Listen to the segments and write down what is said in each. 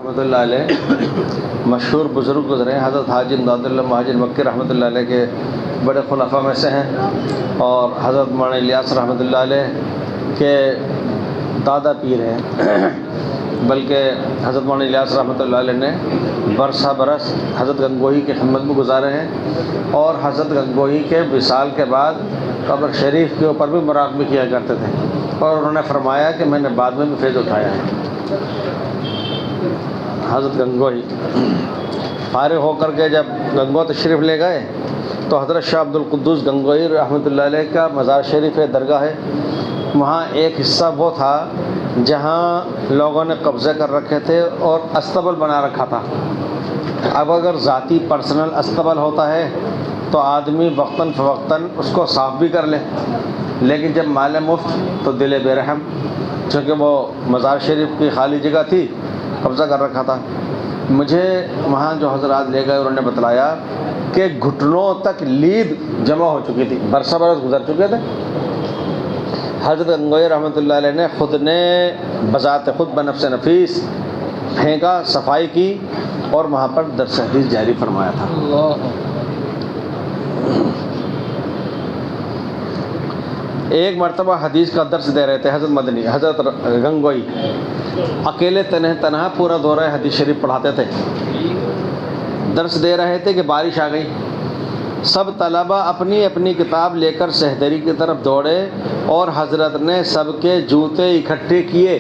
رحمۃ اللہ علیہ مشہور بزرگ گزرے ہیں، حضرت حاجی امداد اللہ مہاجر مکی رحمۃ اللہ علیہ کے بڑے خلفاء میں سے ہیں، اور حضرت مولانا الیاس رحمۃ اللہ علیہ کے دادا پیر ہیں، بلکہ حضرت مولانا الیاس رحمۃ اللہ علیہ نے برسہ برس حضرت گنگوہی کی خدمت میں گزارے ہیں، اور حضرت گنگوہی کے وصال کے بعد قبر شریف کے اوپر بھی مراقبے کیا کرتے تھے، اور انہوں نے فرمایا کہ میں نے بعد میں بھی فیض اٹھایا ہے۔ حضرت گنگوہی فارغ ہو کر کے جب گنگو تشریف لے گئے تو حضرت شاہ عبد القدوس گنگوہی رحمۃ اللہ علیہ کا مزار شریف ہے، درگاہ ہے، وہاں ایک حصہ وہ تھا جہاں لوگوں نے قبضے کر رکھے تھے اور استبل بنا رکھا تھا۔ اب اگر ذاتی پرسنل استبل ہوتا ہے تو آدمی وقتاً فوقتاً اس کو صاف بھی کر لے، لیکن جب مال مفت تو دل بے رحم، چونکہ وہ مزار شریف کی خالی جگہ تھی، قبضہ کر رکھا تھا۔ مجھے وہاں جو حضرات لے گئے انہوں نے بتلایا کہ گھٹنوں تک لید جمع ہو چکی تھی، برسہ برس گزر چکے تھے۔ حضرت گنگوہی رحمۃ اللہ علیہ نے خود نے بذات خود بنفس نفیس پھینکا، صفائی کی، اور وہاں پر درس حدیث جاری فرمایا تھا۔ ایک مرتبہ حدیث کا درس دے رہے تھے حضرت گنگوہی، اکیلے تنہا پورا دورہ حدیث شریف پڑھاتے تھے۔ درس دے رہے تھے کہ بارش آ گئی، سب طلبہ اپنی اپنی کتاب لے کر سہدری کی طرف دوڑے، اور حضرت نے سب کے جوتے اکٹھے کیے۔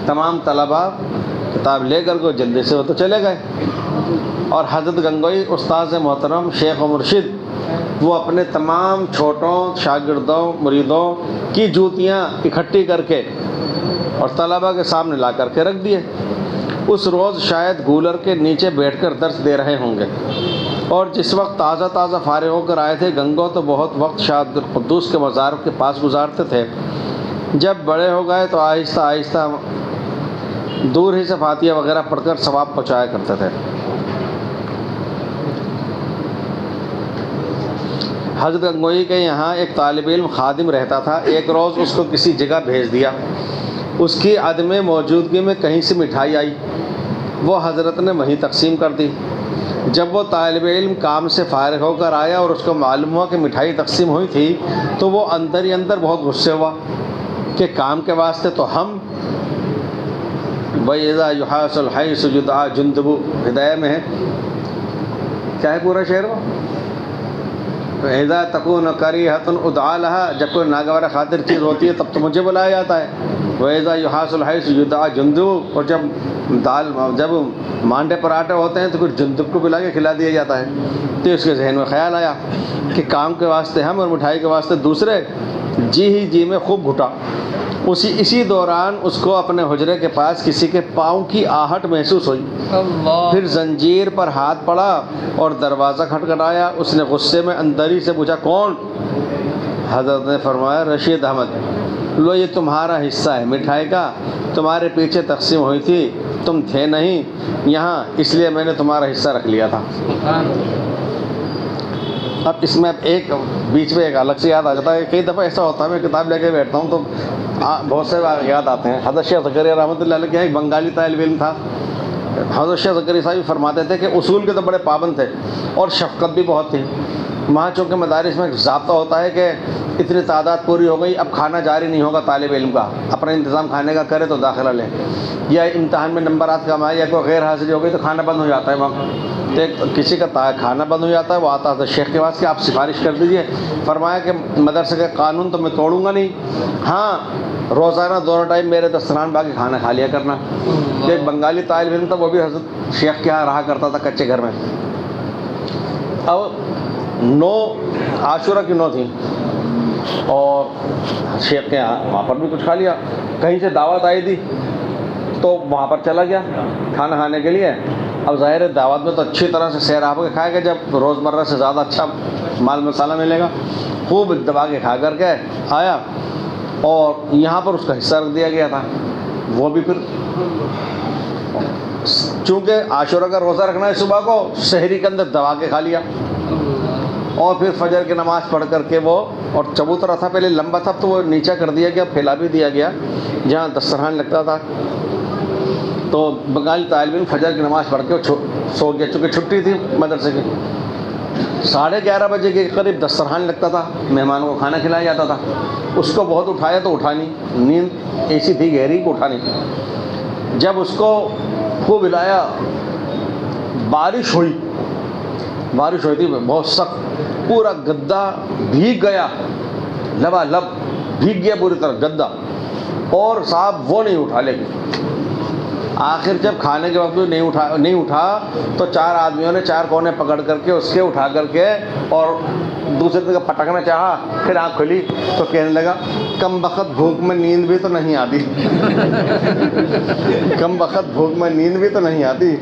تمام طلبہ کتاب لے کر کو جلدی سے وہ تو چلے گئے، اور حضرت گنگوہی استاذ محترم شیخ و مرشد وہ اپنے تمام چھوٹوں شاگردوں مریدوں کی جوتیاں اکٹھی کر کے اور طلبہ کے سامنے لا کر کے رکھ دیے۔ اس روز شاید گولر کے نیچے بیٹھ کر درس دے رہے ہوں گے، اور جس وقت تازہ فارغ ہو کر آئے تھے گنگو تو بہت وقت شاہ عبد القدوس کے مزار کے پاس گزارتے تھے۔ جب بڑے ہو گئے تو آہستہ آہستہ دور ہی سے فاتحہ وغیرہ پڑھ کر ثواب پہنچایا کرتے تھے۔ حضرت گنگوہی کے یہاں ایک طالب علم خادم رہتا تھا۔ ایک روز اس کو کسی جگہ بھیج دیا، اس کی عدم موجودگی میں کہیں سے مٹھائی آئی، وہ حضرت نے وہیں تقسیم کر دی۔ جب وہ طالب علم کام سے فارغ ہو کر آیا اور اس کو معلوم ہوا کہ مٹھائی تقسیم ہوئی تھی تو وہ اندر ہی اندر بہت غصے ہوا کہ کام کے واسطے تو ہم وَإِذَا يُحَاسُ الْحَيْسُ جُدْعَى جُنْدُبُ ہدایہ میں ہے، کیا ہے پورا شعر وہ؟ وَإِذَا تَكُونُ كَرِيهَةٌ اُدْعَى لَهَا، جب کوئی ناگوار خاطر چیز ہوتی ہے تب تو مجھے بلایا جاتا ہے۔ وَإِذَا يُحَاسُ الْحَيْسُ جُدْعَى جُنْدُبُ، اور جب مانڈے پراٹھے ہوتے ہیں تو پھر جندب کو بلا کے کھلا دیا جاتا ہے۔ تو اس کے ذہن میں خیال آیا کہ کام کے واسطے ہم اور مٹھائی کے واسطے دوسرے، جی میں خوب گھٹا۔ اسی دوران اس کو اپنے حجرے کے پاس کسی کے پاؤں کی آہٹ محسوس ہوئی، پھر زنجیر پر ہاتھ پڑا اور دروازہ کھٹکھٹایا۔ اس نے غصے میں اندر ہی سے پوچھا کون؟ حضرت نے فرمایا رشید احمد، لو یہ تمہارا حصہ ہے مٹھائی کا، تمہارے پیچھے تقسیم ہوئی تھی، تم تھے نہیں یہاں، اس لیے میں نے تمہارا حصہ رکھ لیا تھا۔ اب اس میں ایک بیچ میں ایک الگ سے یاد آ جاتا ہے، کئی دفعہ ایسا ہوتا ہے میں کتاب لے کے بیٹھتا ہوں تو بہت سے یاد آتے ہیں۔ حضرت شیخ زکریا رحمۃ اللہ علیہ کے ایک بنگالی طالب علم تھا، حضرت شیخ زکریا صاحب فرماتے تھے کہ اصول کے تو بڑے پابند تھے اور شفقت بھی بہت تھی۔ وہاں چونکہ مدارس میں ایک ضابطہ ہوتا ہے کہ اتنی تعداد پوری ہو گئی، اب کھانا جاری نہیں ہوگا، طالب علم کا اپنا انتظام کھانے کا کرے تو داخلہ لے، یا امتحان میں نمبرات کم آئے یا کوئی غیر حاضری ہو گئی تو کھانا بند ہو جاتا ہے وہاں، تو کسی کا کھانا بند ہو جاتا ہے، وہ آتا ہے شیخ کے پاس کہ آپ سفارش کر دیجئے۔ فرمایا کہ مدرسے کا قانون تو میں توڑوں گا نہیں، ہاں روزانہ دونوں ٹائم میرے دسترخوان باقی کھانا کھا لیا کرنا۔ کہ ایک بنگالی طالب علم تھا، وہ بھی حضرت شیخ کے یہاں رہا کرتا تھا کچے گھر میں۔ اب 9 عاشورہ کی 9 تھیں اور شیخ کے یہاں وہاں پر بھی کچھ کھا لیا، کہیں سے دعوت آئی تھی تو وہاں پر چلا گیا کھانا کھانے کے لیے۔ اب ظاہر ہے دعوت میں تو اچھی طرح سے سیر آپ کے کھائے گا، جب روزمرہ سے زیادہ اچھا مال مسالہ ملے گا، خوب دبا کے کھا کر کے آیا، اور یہاں پر اس کا حصہ رکھ دیا گیا تھا۔ وہ بھی پھر چونکہ عاشورہ کا روزہ رکھنا ہے صبح کو، سحری کے اندر دبا کے کھا لیا، اور پھر فجر کی نماز پڑھ کر کے وہ، اور چبوترا تھا پہلے لمبا تھا تو وہ نیچا کر دیا گیا، پھیلا بھی دیا گیا جہاں دسترخوان لگتا تھا۔ تو بنگالی طالب علم فجر کی نماز پڑھ کے سو گیا، چونکہ چھٹی تھی مدرسے کی. 11:30 بجے کے قریب دسترخوان لگتا تھا، مہمانوں کو کھانا کھلایا جاتا تھا. اس کو بہت اٹھایا تو اٹھا نہیں، نیند ایسی تھی گہری کو اٹھا نہیں. جب اس کو خوب ہلایا، بارش ہوئی تھی بہت سخت، پورا گدا بھیگ گیا، لبالب بھیگ گیا پوری طرح گدا، اور صاحب وہ نہیں اٹھا. لیکن آخر جب کھانے کے وقت نہیں اٹھا تو 4 آدمیوں نے 4 کونے پکڑ کر کے اس کے اٹھا کر کے اور دوسرے طرف پٹکنا چاہا. پھر آنکھ کھلی تو کہنے لگا کم بخت بھوک میں نیند بھی تو نہیں آتی. کم بخت بھوک میں نیند بھی تو نہیں آتی.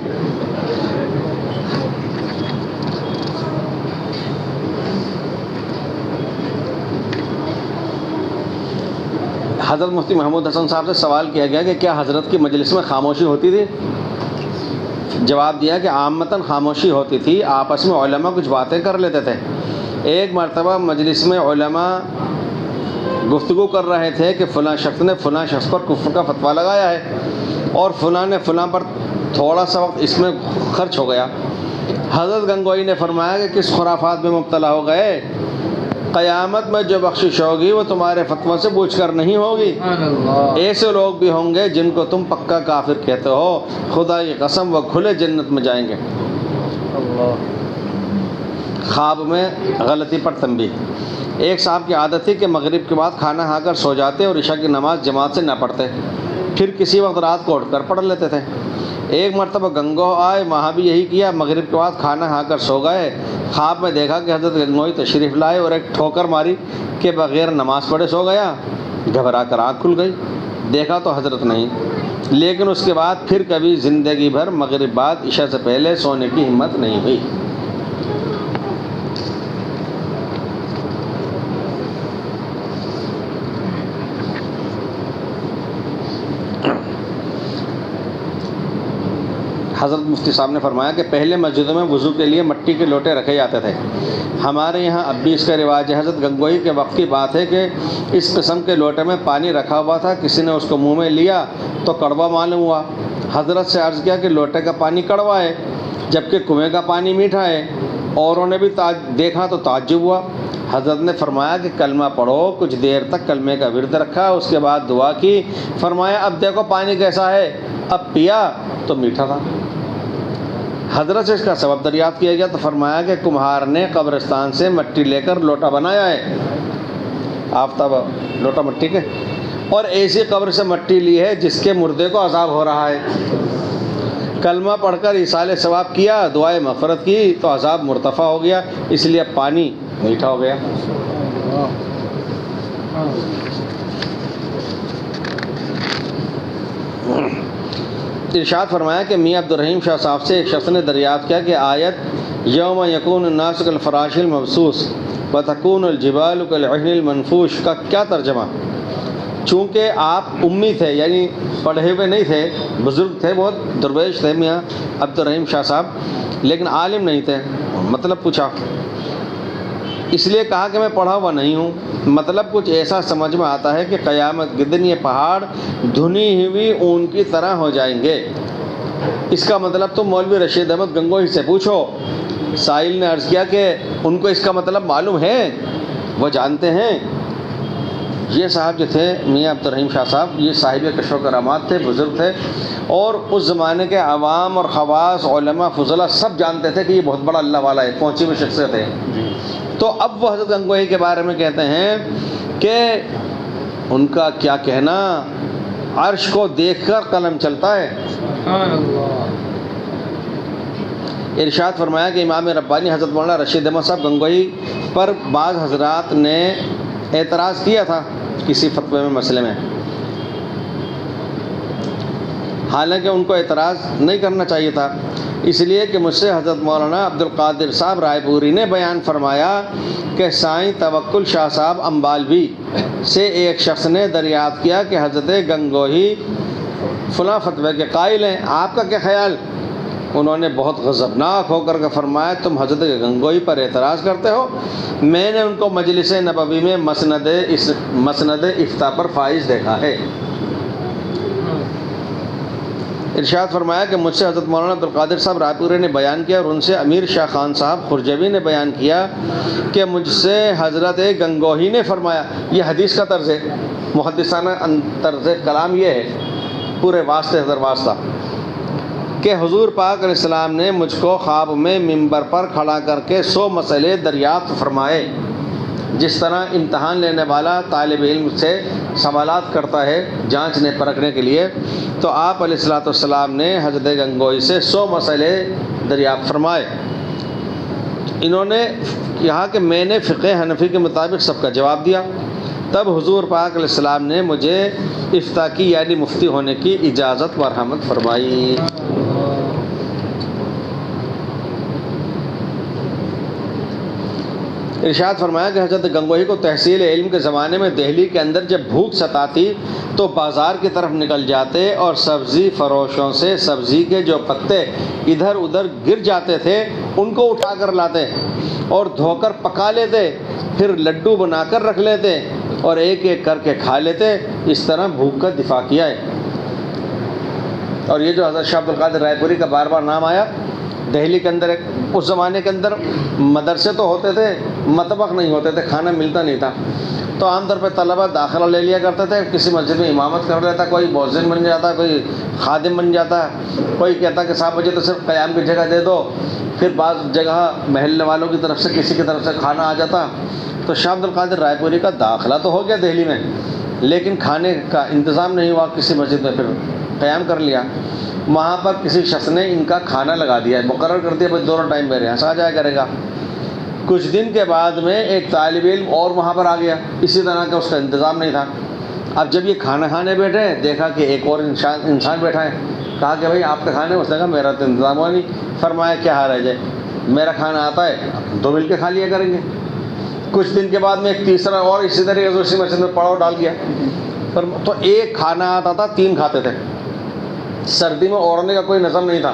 حضرت مفتی محمود حسن صاحب سے سوال کیا گیا کہ کیا حضرت کی مجلس میں خاموشی ہوتی تھی؟ جواب دیا کہ عامتاً خاموشی ہوتی تھی، آپس میں علماء کچھ باتیں کر لیتے تھے. ایک مرتبہ مجلس میں علماء گفتگو کر رہے تھے کہ فلاں شخص نے فلاں شخص پر کفر کا فتویٰ لگایا ہے اور فلاں نے فلاں پر تھوڑا سا وقت اس میں خرچ ہو گیا. حضرت گنگوئی نے فرمایا کہ کس خرافات میں مبتلا ہو گئے، قیامت میں جو بخشش ہوگی وہ تمہارے فتویٰ سے پوچھ کر نہیں ہوگی. ایسے لوگ بھی ہوں گے جن کو تم پکا کافر کہتے ہو، خدا کی قسم وہ کھلے جنت میں جائیں گے. خواب میں غلطی پر تنبیہ. ایک صاحب کی عادت تھی کہ مغرب کے بعد کھانا کھا کر سو جاتے اور عشاء کی نماز جماعت سے نہ پڑھتے، پھر کسی وقت رات کو اٹھ کر پڑھ لیتے تھے. ایک مرتبہ گنگو آئے، وہاں بھی یہی کیا، مغرب کے بعد کھانا کھا کر سو گئے. خواب میں دیکھا کہ حضرت گنگوئی تشریف لائے اور ایک ٹھوکر ماری کہ بغیر نماز پڑھے سو گیا. گھبرا کر آنکھ کھل گئی، دیکھا تو حضرت نہیں، لیکن اس کے بعد پھر کبھی زندگی بھر مغرب بعد عشاء سے پہلے سونے کی ہمت نہیں ہوئی. حضرت مفتی صاحب نے فرمایا کہ پہلے مسجدوں میں وضو کے لیے مٹی کے لوٹے رکھے جاتے تھے. ہمارے یہاں اب بھی اس کا رواج ہے. حضرت گنگوئی کے وقت کی بات ہے کہ اس قسم کے لوٹے میں پانی رکھا ہوا تھا، کسی نے اس کو منہ میں لیا تو کڑوا معلوم ہوا. حضرت سے عرض کیا کہ لوٹے کا پانی کڑوا ہے جبکہ کنویں کا پانی میٹھا ہے. اوروں نے بھی دیکھا تو تعجب ہوا. حضرت نے فرمایا کہ کلمہ پڑھو. کچھ دیر تک کلمے کا ورد رکھا، اس کے بعد دعا کی. فرمایا اب دیکھو پانی کیسا ہے. اب پیا تو میٹھا تھا. حضرت سے اس کا سبب دریافت کیا گیا تو فرمایا کہ کمہار نے قبرستان سے مٹی لے کر لوٹا بنایا ہے، آفتاب لوٹا مٹی کے، اور ایسی قبر سے مٹی لی ہے جس کے مردے کو عذاب ہو رہا ہے. کلمہ پڑھ کر ایصال ثواب کیا، دعائے مغفرت کی تو عذاب مرتفع ہو گیا، اس لیے اب پانی میٹھا ہو گیا. ارشاد فرمایا کہ میاں عبدالرحیم شاہ صاحب سے ایک شخص نے دریافت کیا کہ آیت یوم یکون الناس کالفراش المبثوث وتکون الجبال کالعہن المنفوش کا کیا ترجمہ؟ چونکہ آپ امی تھے، یعنی پڑھے ہوئے نہیں تھے، بزرگ تھے، بہت درویش تھے میاں عبدالرحیم شاہ صاحب، لیکن عالم نہیں تھے. مطلب پوچھا، اس لیے کہا کہ میں پڑھا ہوا نہیں ہوں. مطلب کچھ ایسا سمجھ میں آتا ہے کہ قیامت کے دن یہ پہاڑ دھنی ہوئی اون کی طرح ہو جائیں گے. اس کا مطلب تو مولوی رشید احمد گنگوئی سے پوچھو. سائل نے عرض کیا کہ ان کو اس کا مطلب معلوم ہے، وہ جانتے ہیں. یہ صاحب جو تھے میاں عبدالرحیم شاہ صاحب، یہ صاحب کشف و کرامات تھے، بزرگ تھے، اور اس زمانے کے عوام اور خواص، علماء، فضلاء سب جانتے تھے کہ یہ بہت بڑا اللہ والا ہے، پہنچی ہوئی شخصیت ہے. تو اب وہ حضرت گنگوئی کے بارے میں کہتے ہیں کہ ان کا کیا کہنا، عرش کو دیکھ کر قلم چلتا ہے. ارشاد فرمایا کہ امام ربانی حضرت مولانا رشید احمد صاحب گنگوئی پر بعض حضرات نے اعتراض کیا تھا کسی فتوے میں، مسئلے میں، حالانکہ ان کو اعتراض نہیں کرنا چاہیے تھا، اس لیے کہ مجھ سے حضرت مولانا عبدالقادر صاحب رائے پوری نے بیان فرمایا کہ سائیں توکل شاہ صاحب امبالوی سے ایک شخص نے دریافت کیا کہ حضرت گنگوئی فلاں فتوے کے قائل ہیں، آپ کا کیا خیال؟ انہوں نے بہت غضبناک ہو کر کے فرمایا تم حضرت گنگوئی پر اعتراض کرتے ہو. میں نے ان کو مجلس نبوی میں مسند افتاء پر فائز دیکھا ہے. ارشاد فرمایا کہ مجھ سے حضرت مولانا عبدالقادر صاحب رائے پورے نے بیان کیا، اور ان سے امیر شاہ خان صاحب خرجوی نے بیان کیا کہ مجھ سے حضرت گنگوہی نے فرمایا. یہ حدیث کا طرز ہے، محدثانہ طرز کلام یہ ہے پورے واسطے در واسطہ، کہ حضور پاک علیہ السلام نے مجھ کو خواب میں منبر پر کھڑا کر کے 100 مسئلے دریافت فرمائے، جس طرح امتحان لینے والا طالب علم سے سوالات کرتا ہے جانچنے پرکھنے کے لیے. تو آپ علیہ الصلوۃ والسلام نے حضرت گنگوہی سے 100 مسئلے دریافت فرمائے. انہوں نے کہا کہ میں نے فقہ حنفی کے مطابق سب کا جواب دیا. تب حضور پاک علیہ السلام نے مجھے افتاء کی یعنی مفتی ہونے کی اجازت و رحمت فرمائی. ارشاد فرمایا کہ حضرت گنگوہی کو تحصیل علم کے زمانے میں دہلی کے اندر جب بھوک ستاتی تو بازار کی طرف نکل جاتے اور سبزی فروشوں سے سبزی کے جو پتے ادھر ادھر گر جاتے تھے ان کو اٹھا کر لاتے اور دھو کر پکا لیتے، پھر لڈو بنا کر رکھ لیتے اور ایک ایک کر کے کھا لیتے. اس طرح بھوک کا دفاع کیا ہے. اور یہ جو حضرت شاہ عبدالقادر رائے پوری کا بار بار نام آیا، دہلی کے اندر اس زمانے کے اندر مدرسے تو ہوتے تھے، مطبخ نہیں ہوتے تھے، کھانا ملتا نہیں تھا، تو عام طور پہ طلبہ داخلہ لے لیا کرتے تھے. کسی مسجد میں امامت کر لیتا، کوئی مؤذن بن جاتا، کوئی خادم بن جاتا، کوئی کہتا کہ صاحب مجھے تو صرف قیام کی جگہ دے دو. پھر بعض جگہ محلے والوں کی طرف سے کسی کی طرف سے کھانا آ جاتا. تو شاہ عبدالقادر رائے پوری کا داخلہ تو ہو گیا دہلی میں، لیکن کھانے کا انتظام نہیں ہوا. کسی مسجد میں پھر قیام کر لیا، وہاں پر کسی شخص نے ان کا کھانا لگا دیا، مقرر کر دیا بھائی دونوں ٹائم میرے یہاں سے آ جایا کرے گا. کچھ دن کے بعد میں ایک طالب علم اور وہاں پر آ گیا، اسی طرح کا اس کا انتظام نہیں تھا. اب جب یہ کھانا کھانے بیٹھے دیکھا کہ ایک اور انسان بیٹھا ہے. کہا کہ بھائی آپ کا کھانے؟ اس نے کہا میرا تو انتظام ہوا نہیں. فرمایا کیا حال ہے جائے، میرا کھانا آتا ہے، دو مل کے کھا لیا کریں گے. کچھ دن کے بعد میں ایک تیسرا اور اسی طریقے سے اسی مسجد میں پڑاؤ ڈال گیا. تو ایک کھانا آتا تھا، 3 کھاتے تھے. سردی میں اوڑھنے کا کوئی نظم نہیں تھا،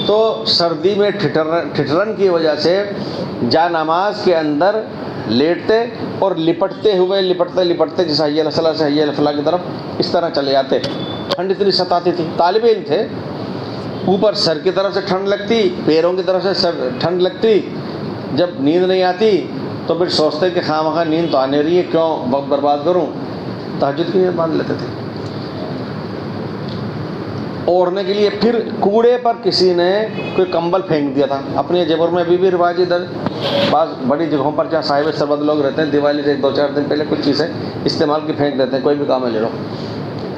تو سردی میں ٹھٹرن کی وجہ سے جا نماز کے اندر لیٹتے اور لپٹتے جیسے حی علی الصلاۃ سے حی علی الفلاح کی طرف اس طرح چلے جاتے. ٹھنڈ اتنی ستاتی تھی، طالب علم تھے، اوپر سر کی طرف سے ٹھنڈ لگتی، پیروں کی طرف سے ٹھنڈ لگتی. جب نیند نہیں آتی تو پھر سوچتے کہ خواہ نیند تو آنے رہی ہے، کیوں وقت برباد کروں. تہجد کی نیند باندھ لیتے تھے اوڑھنے کے لیے. پھر کوڑے پر کسی نے کوئی کمبل پھینک دیا تھا. اپنے جبر میں ابھی بھی رواج ادھر بعض بڑی جگہوں پر جہاں صاحب سربت لوگ رہتے ہیں، دیوالی سے 2-4 دن پہلے کچھ چیزیں استعمال کی پھینک دیتے ہیں، کوئی بھی کام ہے لے لو.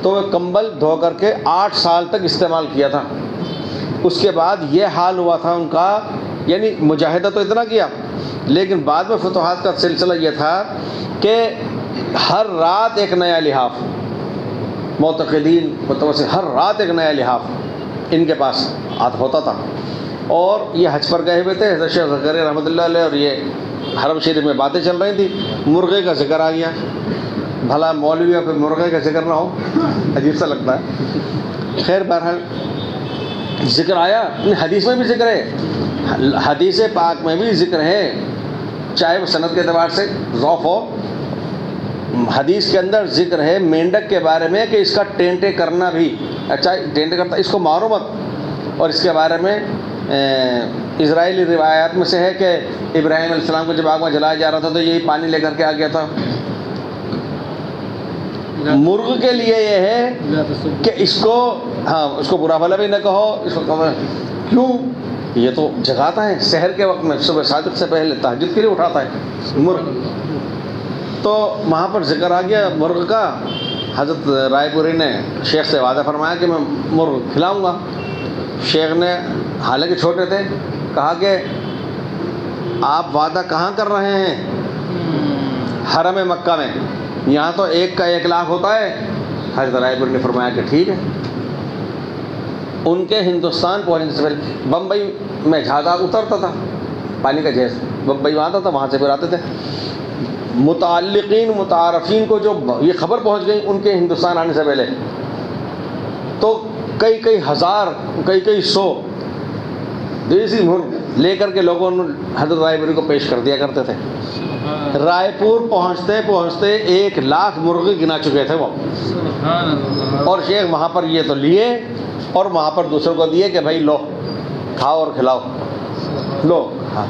تو وہ کمبل دھو کر کے 8 سال تک استعمال کیا تھا. اس کے بعد یہ حال ہوا تھا ان کا، یعنی مجاہدہ تو اتنا کیا، لیکن بعد میں فتوحات کا سلسلہ یہ تھا کہ ہر رات ایک نیا لحاف، معتقدین متوسط ہر رات ایک نیا لحاف ان کے پاس ہوتا تھا. اور یہ حج پر گئے ہوئے تھے حضرت شیخ زکریا رحمۃ اللہ علیہ، اور یہ حرم شریف میں باتیں چل رہی تھیں. مرغے کا ذکر آ گیا. بھلا مولوی پہ مرغے کا ذکر نہ ہو، عجیب سا لگتا ہے. خیر بہرحال ذکر آیا، حدیث میں بھی ذکر ہے، حدیث پاک میں بھی ذکر ہے، چاہے وہ سند کے اعتبار سے ضعف ہو. حدیث کے اندر ذکر ہے مینڈک کے بارے میں کہ اس کا ٹینٹے کرنا بھی، اچھا ٹینٹے کرتا اس کو مارو مت. اور اس کے بارے میں اسرائیلی روایات میں سے ہے کہ ابراہیم علیہ السلام کو جب آگ میں جلایا جا رہا تھا تو یہی پانی لے کر کے آ گیا تھا. مرغ کے لیے یہ ہے کہ اس کو برا بھلا بھی نہ کہو. اس کو کیوں؟ یہ تو جگاتا ہے سحر کے وقت میں، صبح صادق سے پہلے تہجد کے لیے اٹھاتا ہے مرغ. تو وہاں پر ذکر آ گیا مرغ کا. حضرت رائے پوری نے شیخ سے وعدہ فرمایا کہ میں مرغ کھلاؤں گا. شیخ نے حالانکہ چھوٹے تھے کہا کہ آپ وعدہ کہاں کر رہے ہیں؟ حرم مکہ میں، یہاں تو 1 کا 1 لاکھ ہوتا ہے. حضرت رائے پوری نے فرمایا کہ ٹھیک ہے. ان کے ہندوستان پہنچنے سے پہلے بمبئی میں جہاز اترتا تھا، پانی کا جہاز بمبئی میں آتا تھا، وہاں سے پھر آتے تھے. متعلقین متعارفین کو جو یہ خبر پہنچ گئی ان کے ہندوستان آنے سے پہلے، تو کئی ہزار کئی 100 دیسی مرغ لے کر کے لوگوں نے حضرت رائے پوری کو پیش کر دیا کرتے تھے. رائے پور پہنچتے 1 لاکھ مرغے گنا چکے تھے وہ. اور شیخ وہاں پر یہ تو لیے اور وہاں پر دوسروں کو دیے کہ بھائی لو کھاؤ اور کھلاؤ لو. ہاں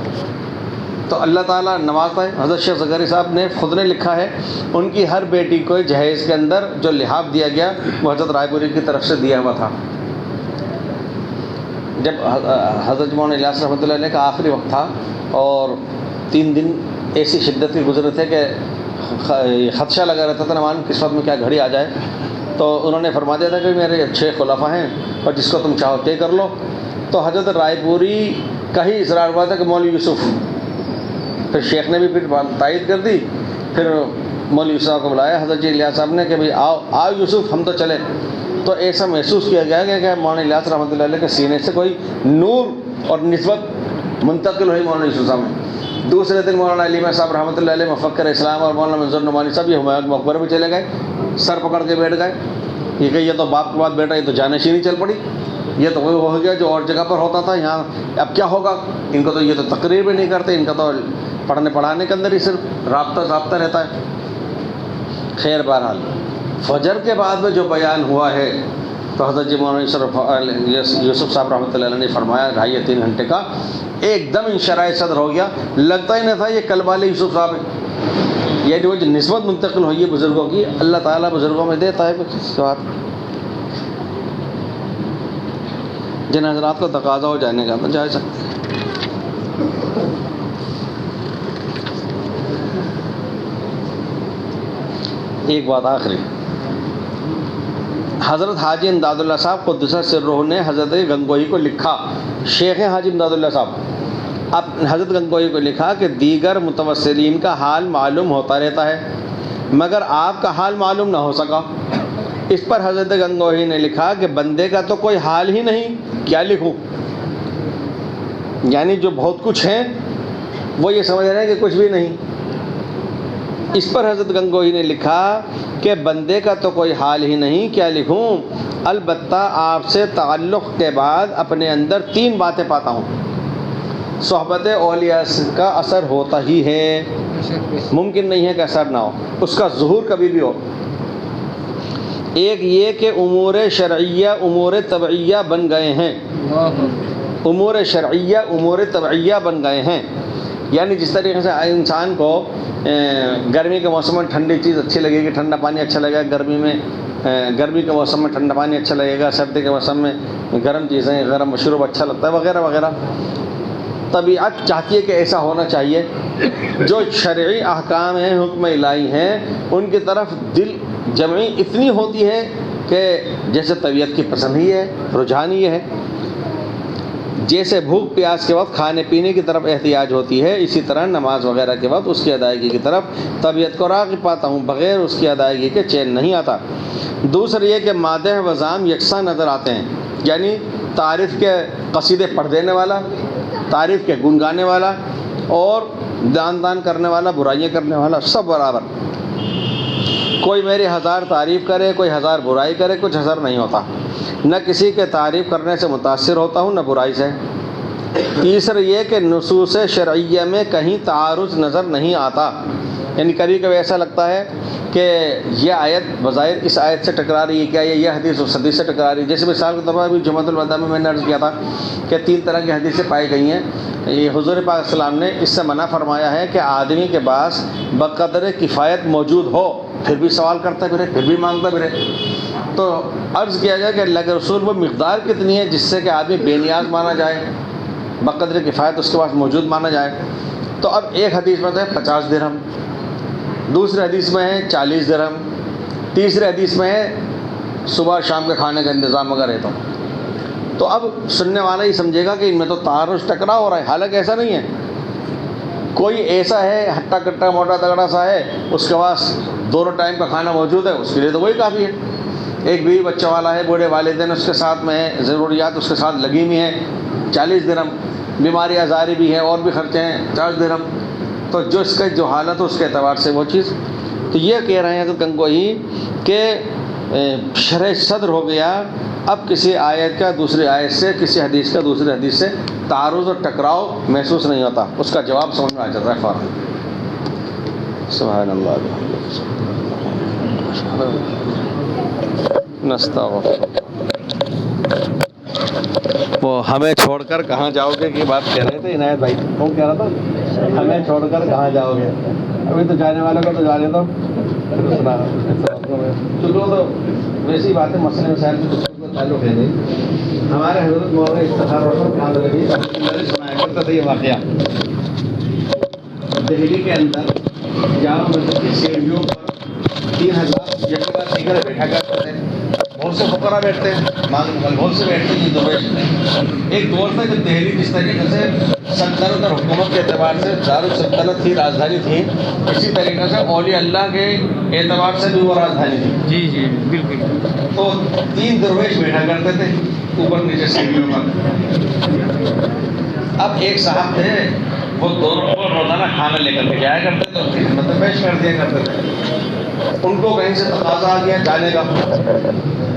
تو اللہ تعالیٰ نوازتا ہے. حضرت شیخ زکریا صاحب نے خود نے لکھا ہے ان کی ہر بیٹی کو جہیز کے اندر جو لحاف دیا گیا وہ حضرت رائے پوری کی طرف سے دیا ہوا تھا. جب حضرت مولانا الیاس رحمۃ اللہ علیہ کا آخری وقت تھا اور 3 دن ایسی شدت کے گزرے تھے کہ خدشہ لگا رہتا تھا نہ معلوم کس وقت میں کیا گھڑی آ جائے، تو انہوں نے فرما دیا تھا کہ میرے 6 خلفاء ہیں اور جس کو تم چاہو طے کر لو. تو حضرت رائے پوری کا ہی اصرار ہوا تھا کہ مولوی یوسف. پھر شیخ نے بھی پھر تائید کر دی. پھر مولوی یوسف صاحب کو بلایا حضرت جی الیاس صاحب نے کہ بھائی آؤ یوسف ہم تو چلے. تو ایسا محسوس کیا گیا کہ مولانا الیاس رحمۃ اللہ علیہ کے سینے سے کوئی نور اور نسبت منتقل ہوئی مولانا یوسف صاحب میں. دوسرے دن مولانا علی صاحب رحمۃ اللہ علیہ مفکر اسلام اور مولانا منظور نعمانی صاحب یہ ہمایوں کے مقبرے میں چلے گئے، سر پکڑ کے بیٹھ گئے. یہ کہ یہ تو باپ کے بعد بیٹا، یہ تو جانشینی چل پڑی، یہ تو وہی ہو گیا جو اور جگہ پر ہوتا تھا، یہاں اب کیا ہوگا. ان کو تو یہ تو تقریر بھی نہیں کرتے، ان کا تو پڑھنے پڑھانے کے اندر ہی صرف رابطہ رہتا ہے. خیر بہرحال فجر کے بعد میں جو بیان ہوا ہے تو حضرت جی مولانا یوسف صاحب رحمۃ اللہ علیہ نے فرمایا 2.5 یا 3 گھنٹے کا ایک دم انشراح صدر ہو گیا. لگتا ہی نہیں تھا یہ کل والے یوسف صاحب ہیں. یعنی وہ جو نسبت منتقل ہوئی ہے بزرگوں کی، اللہ تعالیٰ بزرگوں میں دیتا ہے بات. جن حضرات کو تقاضا ہو جانے کا تو جا سکتے. ایک بات آخری، حضرت حاجی امداد اللہ صاحب قدس سرہ نے حضرت گنگوہی کو لکھا. شیخ حاجی امداد اللہ صاحب اب حضرت گنگوہی کو لکھا کہ دیگر متوسلین کا حال معلوم ہوتا رہتا ہے مگر آپ کا حال معلوم نہ ہو سکا. اس پر حضرت گنگوہی نے لکھا کہ بندے کا تو کوئی حال ہی نہیں، کیا لکھوں. یعنی جو بہت کچھ ہیں وہ یہ سمجھ رہے ہیں کہ کچھ بھی نہیں. اس پر حضرت گنگوہی نے لکھا کہ بندے کا تو کوئی حال ہی نہیں، کیا لکھوں. البتہ آپ سے تعلق کے بعد اپنے اندر 3 باتیں پاتا ہوں. صحبت اولیاء کا اثر ہوتا ہی ہے، ممکن نہیں ہے کہ اثر نہ ہو، اس کا ظہور کبھی بھی ہو. ایک یہ کہ امور شرعیہ امور طبعیہ بن گئے ہیں. امور شرعیہ امور طبعیہ بن گئے ہیں. یعنی جس طریقے سے انسان کو گرمی کے موسم میں ٹھنڈی چیز اچھی لگے گی، ٹھنڈا پانی اچھا لگے گا، گرمی کے موسم میں ٹھنڈا پانی اچھا لگے گا، سردی کے موسم میں گرم چیزیں، گرم مشروب اچھا لگتا ہے وغیرہ وغیرہ. طبیعت چاہتی ہے کہ ایسا ہونا چاہیے. جو شرعی احکام ہیں، حکم الہی ہیں، ان کی طرف دل جمعی اتنی ہوتی ہے کہ جیسے طبیعت کی پسند ہی ہے، رجحان ہی ہے. جیسے بھوک پیاس کے وقت کھانے پینے کی طرف احتیاج ہوتی ہے، اسی طرح نماز وغیرہ کے وقت اس کی ادائیگی کی طرف طبیعت کو راغب پاتا ہوں، بغیر اس کی ادائیگی کے چین نہیں آتا. دوسرا یہ کہ مادح وزام یکساں نظر آتے ہیں. یعنی تعریف کے قصیدے پڑھ دینے والا، تعریف کے گنگانے والا اور دان کرنے والا، برائیاں کرنے والا، سب برابر. کوئی میری 1000 تعریف کرے، کوئی 1000 برائی کرے، کچھ اثر نہیں ہوتا. نہ کسی کے تعریف کرنے سے متاثر ہوتا ہوں، نہ برائی سے. تیسرا یہ کہ نصوص شرعیہ میں کہیں تعارض نظر نہیں آتا. یعنی کبھی کبھی ایسا لگتا ہے کہ یہ آیت بظاہر اس آیت سے ٹکرا رہی ہے کیا، یہ حدیث اس حدیث سے ٹکرا رہی ہے. جیسے مثال کے طور پر ابھی جمعۃ الوداع میں نے عرض کیا تھا کہ 3 طرح کی حدیثیں پائی گئی ہیں. یہ حضور پاک السلام نے اس سے منع فرمایا ہے کہ آدمی کے پاس بقدر کفایت موجود ہو پھر بھی سوال کرتا پھرے، پھر بھی مانگتا پھرے. تو عرض کیا گیا کہ اللہ کے رسول وہ مقدار کتنی ہے جس سے کہ آدمی بے نیاز مانا جائے، بقدر کفایت اس کے پاس موجود مانا جائے. تو اب ایک حدیث میں تو ہے 50 درہم، دوسرے حدیث میں ہے 40 درہم، تیسرے حدیث میں ہے صبح شام کے کھانے کا انتظام اگر ہے تو اب سننے والا ہی سمجھے گا کہ ان میں تو تعارض ٹکرا ہو رہا ہے. حالانکہ ایسا نہیں ہے. کوئی ایسا ہے ہٹا کٹا موٹا تگڑا سا ہے، اس کے پاس 2 ٹائم کا کھانا موجود ہے، اس کے لیے تو وہی کافی ہے. ایک بیوی بچہ والا ہے، بوڑھے والدین اس کے ساتھ میں ہے، ضروریات اس کے ساتھ لگی ہوئی ہیں، 40 درہم. بیماری آزاری بھی ہے اور بھی خرچے ہیں، 50 درہم. تو جو اس کا جو حالت ہے اس کے اعتبار سے وہ چیز. تو یہ کہہ رہے ہیں حضرت گنگوہی کہ شرح صدر ہو گیا. اب کسی آیت کا دوسری آیت سے، کسی حدیث کا دوسری حدیث سے تعارض اور ٹکراؤ محسوس نہیں ہوتا. اس کا جواب سمجھ میں آ جاتا ہے فوراً. سبحان اللہ نستغفر. وہ ہمیں چھوڑ کر کہاں جاؤ گے کی بات کہہ رہے تھے عنایت بھائی. کون کہہ رہا تھا؟ ہمیں چھوڑ کر کہاں جاؤ گے. ابھی تو جانے والوں کو تو جانے دو. چلو تو ویسی بات ہے، مسئلے مسائل سے تعلق ہے نہیں. ہمارے حضرت مولانا افتخار روشن خان رضوی سنایا کرتا تھا یہ واقعہ. دہلی کے اندر جامع مسجد کی سیڑھیوں پر 3000 یکبار دیگر بیٹھا کرتے تھے. بہت سے فقراء بیٹھتے ہیں، بہت سے بیٹھتے ہیں درویش. ایک دور تھا جب دہلی جس طریقے سے سلطنت اور حکومت کے اعتبار سے دارالسلطنت تھی، راجدھانی تھی، اسی طریقے سے اولیاء اللہ کے اعتبار سے بھی وہ راجدھانی تھی. جی جی بالکل. تو 3 درویش بیٹھا کرتے تھے اوپر نیچے سیڑھیوں پر. اب ایک صاحب تھے، وہ دونوں کو روزانہ کھانا لے کر کے جایا کرتے تھے، ان کی خدمت میں پیش کر دیا کرتے تھے. ان کو کہیں سے تقاضا آ گیا جانے کا.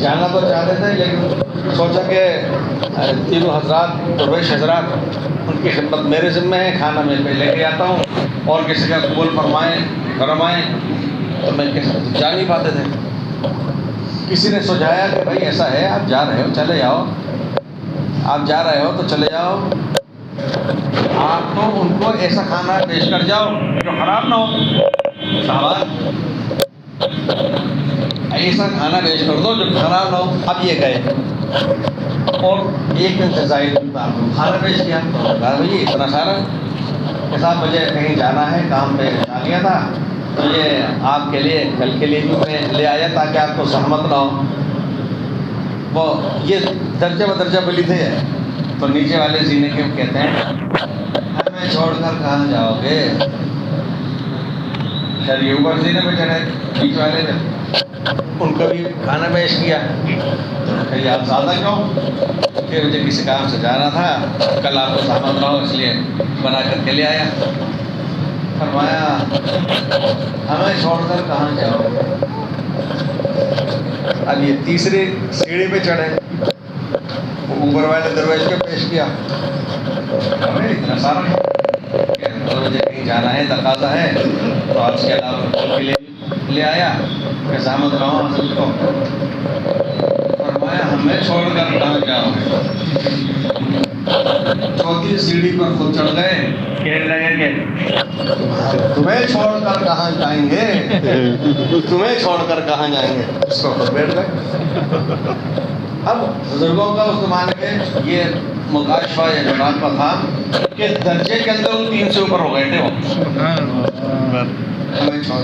جانا تو چاہتے تھے لیکن سوچا کہ تینوں حضرات درویش حضرات ان کی خدمت میرے ذمہ ہے، کھانا میں پہ لے کے آتا ہوں، اور کسی کا قبول فرمائیں فرمائیں تو میں جا نہیں پاتے تھے. کسی نے سجھایا کہ بھائی ایسا ہے، آپ جا رہے ہو چلے جاؤ، آپ جا رہے ہو تو چلے جاؤ. آپ تو ان کو ایسا کھانا پیش کر جاؤ جو خراب نہ ہو. صحابہ ایسا کھانا پیش کر دو جو خراب نہ ہو. اب یہ گئے اور ایک دن سے زائد کھانا پیش کیا. کہا بھائی اتنا سارا کہ صاحب مجھے کہیں جانا ہے، کام پہ جا لیا تھا، تو یہ آپ کے لیے کل کے لیے بھی میں لے آیا تاکہ آپ کو زحمت نہ ہو. وہ یہ درجہ بدرجہ بلی تھے. تو نیچے والے زینے کے کہتے ہیں ہمیں چھوڑ کر کہاں جاؤ گے. خیر یہ اوپر زینے پہ چڑھے، بیچ والے نے ان کو بھی کھانا پیش کیا. کہ آپ زیادہ کیوں؟ کہ مجھے کسی کام سے جانا تھا، کل آپ کو زحمت نہ ہو اس لیے بنا کر کے لے آیا. فرمایا ہمیں چھوڑ کر کہاں جاؤ گے. اب یہ تیسری سیڑھی پہ چڑھے، اوپر والے درویش کو پیش کیا. ہمیں اتنا سارا مجھے کہیں جانا ہے، تقاضا ہے، تو آپ کے علاوہ کے لیے لے آیا کہ زحمت نہ ہو حضرت کو. فرمایا ہمیں چھوڑ کر کہاں جاؤ گے. چوتھی سیڑھی پر خود چڑھ گئے، کہنے لگے کہ تمہیں چھوڑ کر کہاں جائیں گے، تمہیں چھوڑ کر کہاں جائیں گے. اس کو خود بیٹھ گئے. اب بزرگوں کا اس زمانے میں یہ مکاشفہ یا جناب تھا کہ درجے کے اندر 3 سے اوپر ہو گئے تھے وہ. ہمیں چھوڑ